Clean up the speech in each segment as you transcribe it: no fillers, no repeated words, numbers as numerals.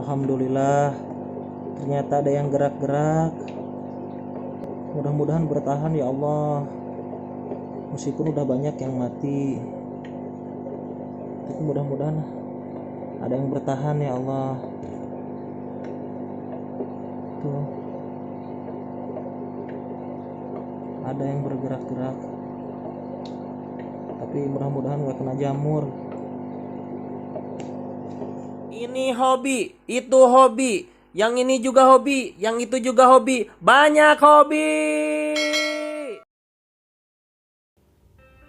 Alhamdulillah, ternyata ada yang gerak-gerak. Mudah-mudahan bertahan ya Allah. Meskipun udah banyak yang mati, tapi mudah-mudahan ada yang bertahan ya Allah. Tuh, ada yang bergerak-gerak, tapi mudah-mudahan gak kena jamur. Ini hobi, itu hobi, yang ini juga hobi, yang itu juga hobi, banyak hobi.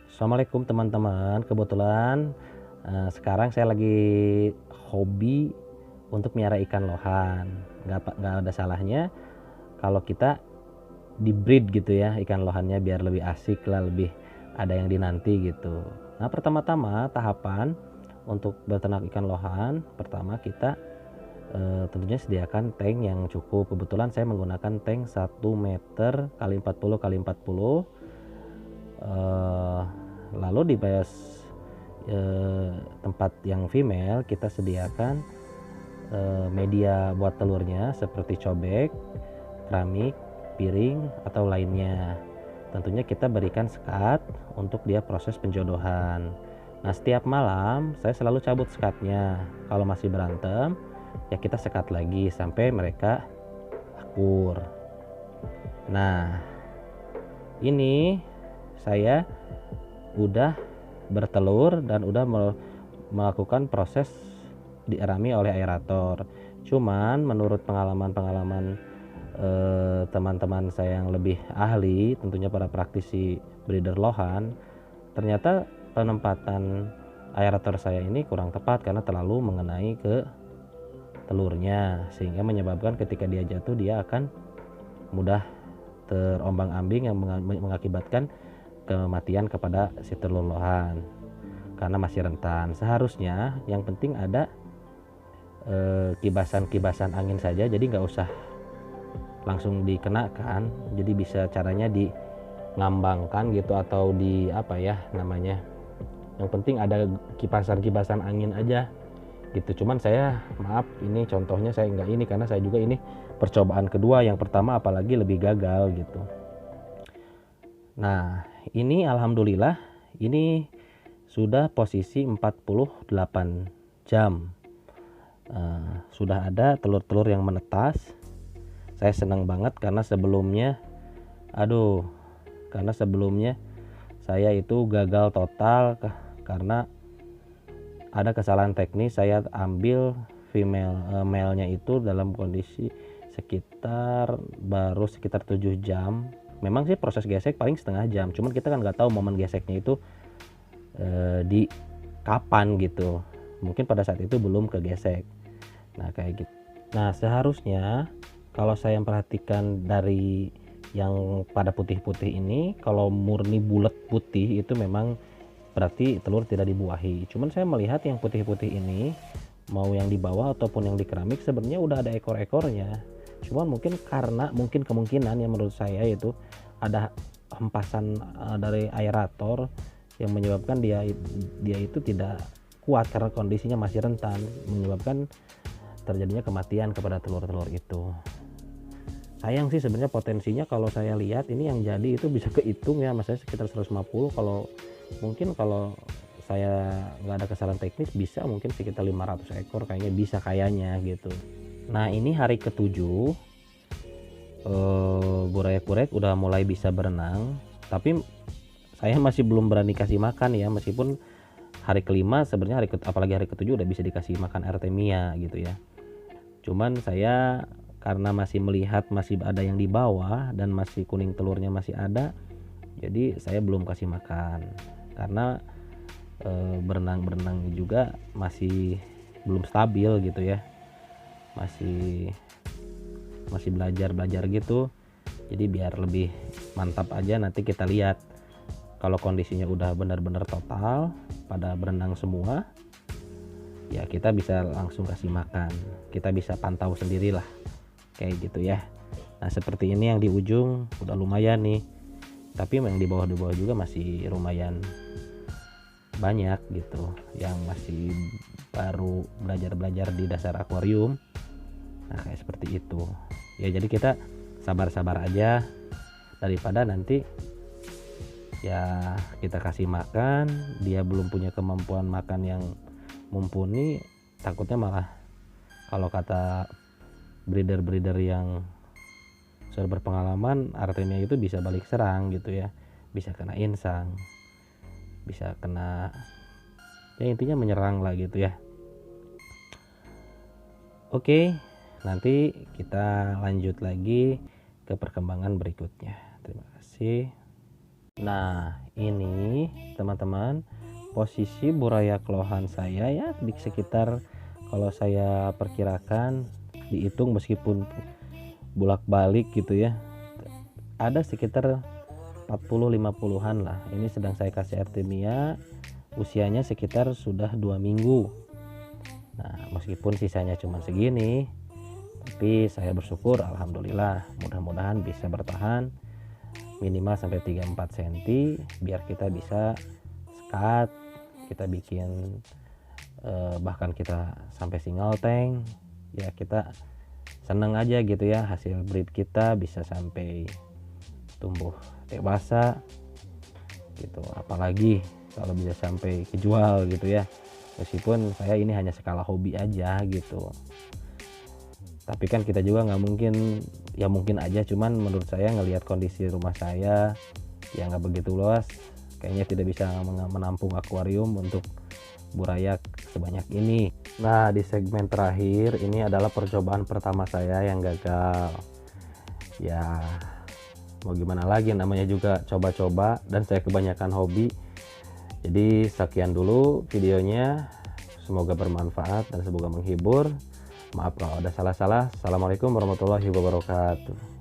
Assalamualaikum teman-teman. Kebetulan sekarang saya lagi hobi untuk miara ikan lohan. Nggak ada salahnya kalau kita di breed gitu ya ikan lohannya, biar lebih asik lah, lebih ada yang dinanti gitu. Nah, pertama-tama tahapan untuk beternak ikan lohan, pertama kita tentunya sediakan tank yang cukup. Kebetulan saya menggunakan tank 1 meter kali 40 kali 40. Lalu di tempat yang female kita sediakan media buat telurnya seperti cobek, keramik, piring atau lainnya. Tentunya kita berikan sekat untuk dia proses penjodohan. Nah, setiap malam saya selalu cabut sekatnya. Kalau masih berantem ya kita sekat lagi sampai mereka akur. Nah, ini saya udah bertelur dan udah melakukan proses dierami oleh aerator. Cuman menurut pengalaman teman-teman saya yang lebih ahli, tentunya para praktisi breeder lohan, ternyata penempatan aerator saya ini kurang tepat karena terlalu mengenai ke telurnya, sehingga menyebabkan ketika dia jatuh dia akan mudah terombang-ambing yang mengakibatkan kematian kepada si telur lohan karena masih rentan. Seharusnya yang penting ada kibasan-kibasan angin saja, jadi nggak usah langsung dikenakan, jadi bisa caranya ngambangkan gitu atau di apa ya namanya, yang penting ada kibasan-kibasan angin aja gitu. Cuman saya maaf, ini contohnya saya nggak ini karena saya juga ini percobaan kedua, yang pertama apalagi lebih gagal gitu. Nah, ini alhamdulillah ini sudah posisi 48 jam. Sudah ada telur-telur yang menetas. Saya senang banget karena sebelumnya saya itu gagal total karena ada kesalahan teknis. Saya ambil male-nya itu dalam kondisi baru sekitar 7 jam. Memang sih proses gesek paling setengah jam, cuman kita kan nggak tahu momen geseknya itu di kapan gitu. Mungkin pada saat itu belum kegesek. Nah, kayak gitu. Nah, seharusnya kalau saya perhatikan dari yang pada putih-putih ini, kalau murni bulat putih itu memang berarti telur tidak dibuahi. Cuman saya melihat yang putih-putih ini, mau yang di bawah ataupun yang di keramik, sebenarnya udah ada ekor-ekornya. Cuman mungkin kemungkinan yang menurut saya itu ada hempasan dari aerator yang menyebabkan dia itu tidak kuat karena kondisinya masih rentan, menyebabkan terjadinya kematian kepada telur-telur itu. Sayang sih sebenarnya potensinya, kalau saya lihat ini yang jadi itu bisa kehitung ya, maksudnya sekitar 150. Kalau saya nggak ada kesalahan teknis bisa mungkin sekitar 500 ekor kayaknya gitu. Nah, ini hari ketujuh, burek-burek udah mulai bisa berenang, tapi saya masih belum berani kasih makan ya, meskipun hari kelima sebenarnya apalagi hari ketujuh udah bisa dikasih makan artemia gitu ya. Cuman saya karena masih melihat masih ada yang di bawah dan masih kuning telurnya masih ada, jadi saya belum kasih makan karena berenang juga masih belum stabil gitu ya, masih belajar gitu. Jadi biar lebih mantap aja, nanti kita lihat kalau kondisinya udah benar-benar total pada berenang semua ya kita bisa langsung kasih makan, kita bisa pantau sendirilah kayak gitu ya. Nah, seperti ini yang di ujung udah lumayan nih, tapi yang di bawah juga masih lumayan banyak gitu, yang masih baru belajar di dasar akuarium. Nah kayak seperti itu ya, jadi kita sabar-sabar aja daripada nanti ya kita kasih makan dia belum punya kemampuan makan yang mumpuni, takutnya malah kalau kata breeder yang sudah berpengalaman, Artemia itu bisa balik serang gitu ya, bisa kena insang, bisa kena ya intinya menyerang lah gitu ya. Oke, nanti kita lanjut lagi ke perkembangan berikutnya. Terima kasih. Nah ini teman-teman posisi buraya kelohan saya ya di sekitar, kalau saya perkirakan dihitung meskipun bolak-balik gitu ya, ada sekitar 40-50an lah. Ini sedang saya kasih Artemia, usianya sekitar sudah 2 minggu. Nah meskipun sisanya cuma segini, tapi saya bersyukur alhamdulillah, mudah-mudahan bisa bertahan minimal sampai 3-4 cm biar kita bisa sekat, kita bikin bahkan kita sampai single tank ya, kita seneng aja gitu ya hasil breed kita bisa sampai tumbuh dewasa gitu, apalagi kalau bisa sampai kejual gitu ya, meskipun saya ini hanya skala hobi aja gitu, tapi kan kita juga nggak mungkin ya, mungkin aja, cuman menurut saya ngelihat kondisi rumah saya ya nggak begitu luas, kayaknya tidak bisa menampung akuarium untuk burayak sebanyak ini. Nah di segmen terakhir ini adalah percobaan pertama saya yang gagal ya, mau gimana lagi, namanya juga coba-coba dan saya kebanyakan hobi. Jadi sekian dulu videonya, semoga bermanfaat dan semoga menghibur. Maaf kalau ada salah-salah. Assalamualaikum warahmatullahi wabarakatuh.